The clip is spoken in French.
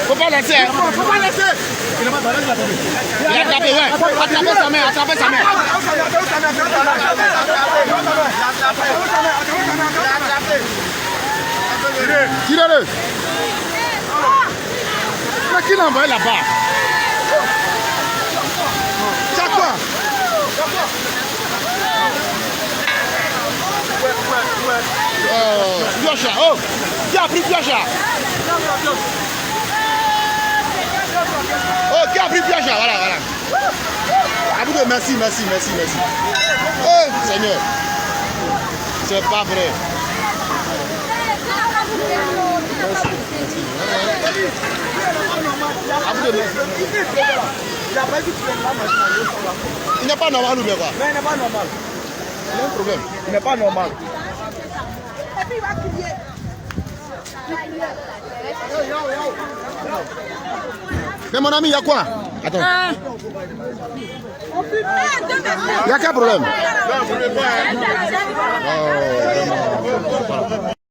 Faut pas laisser, hein. Faut pas laisser. Il a attrapé, ouais. Attrapez sa main, attrapez sa main. Tirez-le. Mais qui l'a envoyé là-bas? C'est quoi? Piocha, oh! Qui a pris Piocha? Oh, qui a pris Piocha? Voilà, voilà. Aboudo, merci. Oh, Seigneur. C'est pas vrai. Il n'est pas normal ou bien quoi? Non, il n'est pas normal. Il y a un problème. Il n'est pas normal. Et puis il va crier. Mais mon ami, il y a quoi? Attends. Il y a quel problème?